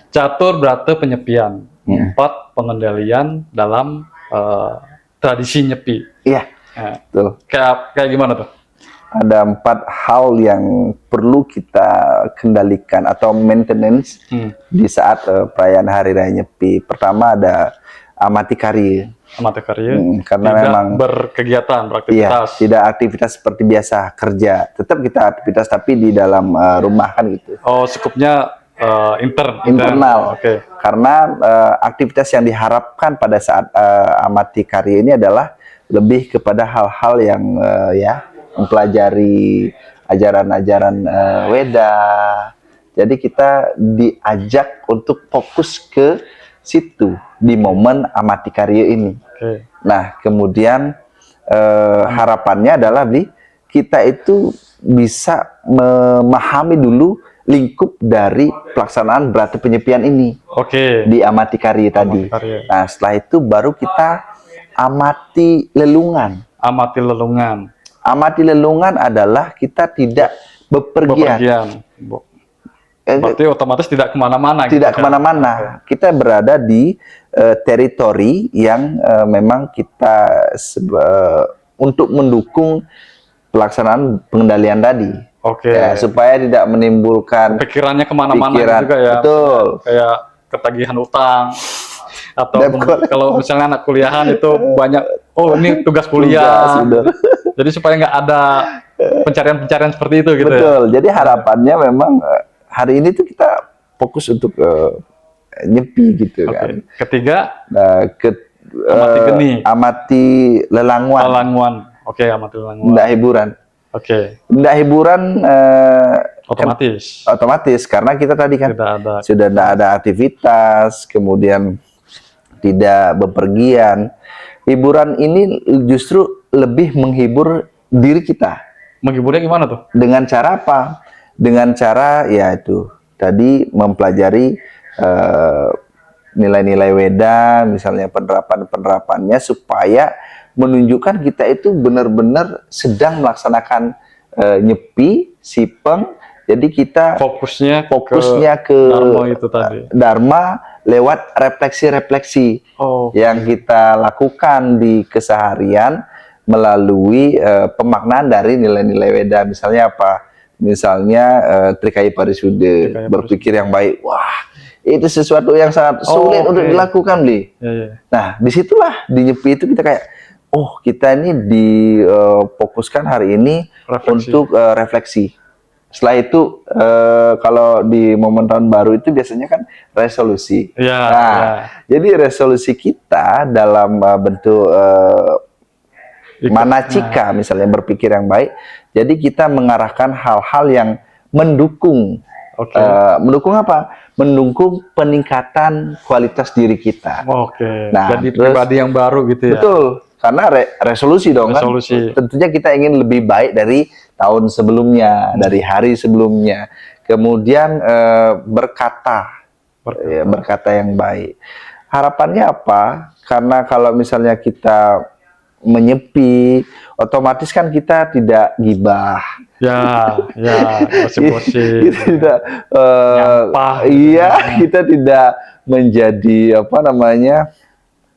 Catur berarti penyepian, empat pengendalian dalam tradisi nyepi. Iya, betul. Kayak gimana tuh? Ada 4 hal yang perlu kita kendalikan atau maintenance di saat perayaan Hari Raya Nyepi. Pertama ada amati karya. Amati karya. Karena tidak memang berkegiatan, beraktivitas. Iya, tidak aktivitas seperti biasa kerja. Tetap kita aktivitas tapi di dalam rumah kan gitu. Oh, skupnya internal. Oke. Karena aktivitas yang diharapkan pada saat amati karya ini adalah lebih kepada hal-hal yang mempelajari ajaran-ajaran Weda. Jadi kita diajak untuk fokus ke situ di momen amati karya ini. Okay. Nah, kemudian harapannya adalah kita itu bisa memahami dulu lingkup dari pelaksanaan berarti penyepian ini. Oke. Di amati karya tadi. Nah, setelah itu baru kita amati lelungan. Amati lelungan. Amati lelungan adalah kita tidak bepergian. Berarti otomatis tidak kemana-mana. Tidak kemana-mana. Kita berada di teritori yang memang kita untuk mendukung pelaksanaan pengendalian tadi. Oke. Ya, supaya tidak menimbulkan pikirannya kemana-mana juga ya. Betul. Kayak ketagihan utang. Atau kalau misalnya anak kuliahan itu banyak, ini tugas kuliah. Jadi supaya nggak ada pencarian-pencarian seperti itu gitu. Betul. Ya? Jadi harapannya memang hari ini tuh kita fokus untuk nyepi gitu kan. Ketiga, amati geni. Amati lelanguan. Lelanguan. Oke, amati lelanguan. Ndak hiburan. Oke. Ndak hiburan otomatis karena kita tadi kan sudah tidak ada aktivitas, kemudian tidak bepergian. Hiburan ini justru lebih menghibur diri kita. Menghiburnya gimana tuh? Dengan cara apa? Dengan cara yaitu tadi mempelajari nilai-nilai Weda, misalnya penerapannya supaya menunjukkan kita itu benar-benar sedang melaksanakan nyepi, sipeng. Jadi kita fokusnya ke Dharma itu tadi. Dharma lewat refleksi-refleksi yang kita lakukan di keseharian melalui pemaknaan dari nilai-nilai Weda. Misalnya apa? Misalnya Trikaya Parisuddha, berpikir yang baik. Wah, itu sesuatu yang sangat sulit untuk dilakukan, Li. Nah, disitulah di Nyepi itu kita kayak, kita ini difokuskan hari ini untuk refleksi. Setelah itu kalau di momen tahun baru itu biasanya kan resolusi. Jadi resolusi kita dalam bentuk manacika, misalnya berpikir yang baik. Jadi kita mengarahkan hal-hal yang mendukung. Mendukung apa? Mendukung peningkatan kualitas diri kita. Nah, jadi pribadi yang baru gitu ya. Betul. Karena resolusi dong kan. Tentunya kita ingin lebih baik dari tahun sebelumnya, dari hari sebelumnya. Kemudian berkata yang baik. Harapannya apa? Karena kalau misalnya kita menyepi, otomatis kan kita tidak gibah. Gosip-gosip. Tidak kita tidak menjadi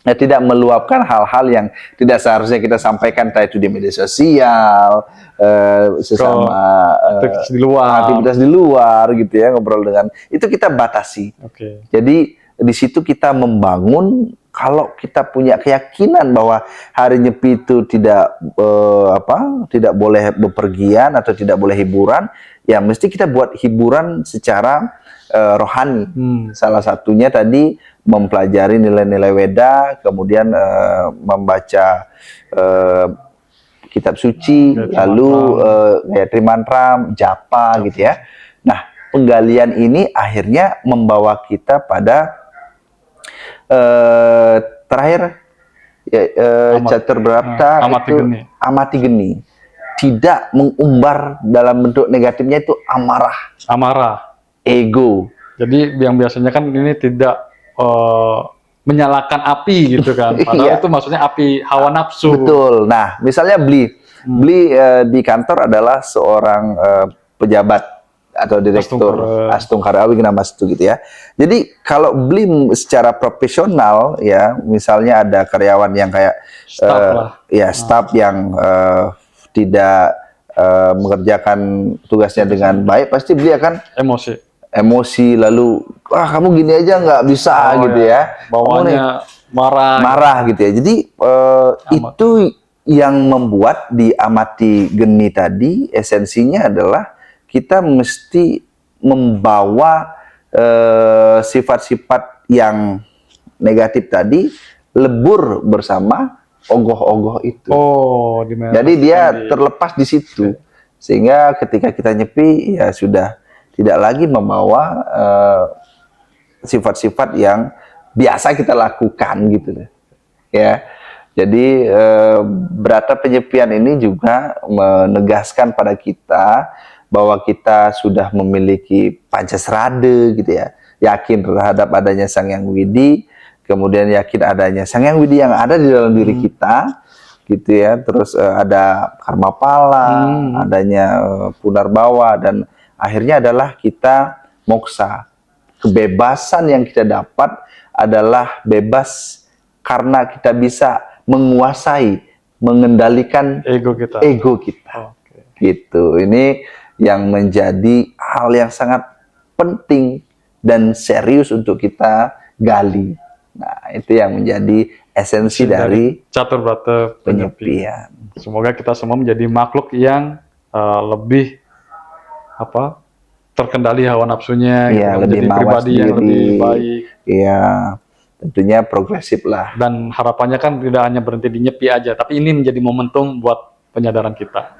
tidak meluapkan hal-hal yang tidak seharusnya kita sampaikan, entah itu di media sosial, sesama aktivitas di luar gitu ya, ngobrol dengan itu kita batasi. Jadi di situ kita membangun, kalau kita punya keyakinan bahwa hari Nyepi itu tidak boleh bepergian atau tidak boleh hiburan, ya mesti kita buat hiburan secara rohani. Salah satunya tadi mempelajari nilai-nilai Weda, kemudian membaca kitab suci, lalu Gayatri Mantra, japa gitu ya. Nah, penggalian ini akhirnya membawa kita pada terakhir Catur Brata itu amati geni. Tidak mengumbar dalam bentuk negatifnya itu amarah, ego. Jadi yang biasanya kan ini tidak menyalakan api gitu kan, padahal itu maksudnya api hawa nafsu. Betul. Nah, misalnya Bli di kantor adalah seorang pejabat atau direktur Astungkara Wignamas itu gitu ya. Jadi kalau BLIM secara profesional ya, misalnya ada karyawan yang kayak staf yang tidak mengerjakan tugasnya dengan baik, pasti dia akan emosi lalu kamu gini aja nggak bisa gitu ya, bawaannya marah gitu ya. Jadi itu yang membuat di Amati Geni tadi esensinya adalah kita mesti membawa sifat-sifat yang negatif tadi lebur bersama ogoh-ogoh itu. Jadi dia terlepas di situ, sehingga ketika kita nyepi ya sudah tidak lagi membawa sifat-sifat yang biasa kita lakukan gitu ya. Jadi berata penyepian ini juga menegaskan pada kita bahwa kita sudah memiliki Pancasrade gitu ya, yakin terhadap adanya Sang Hyang Widi, kemudian yakin adanya Sang Hyang Widi yang ada di dalam diri kita gitu ya, terus ada karma pala, adanya punarbawa, dan akhirnya adalah kita moksa. Kebebasan yang kita dapat adalah bebas karena kita bisa menguasai, mengendalikan ego kita. Gitu. Ini yang menjadi hal yang sangat penting dan serius untuk kita gali. Nah, itu yang menjadi esensi dari catur brata penyepian. Semoga kita semua menjadi makhluk yang lebih terkendali hawa nafsunya, ya, gitu, lebih menjadi pribadi yang lebih baik. Iya, tentunya progresif lah. Dan harapannya kan tidak hanya berhenti di nyepi aja, tapi ini menjadi momentum buat penyadaran kita.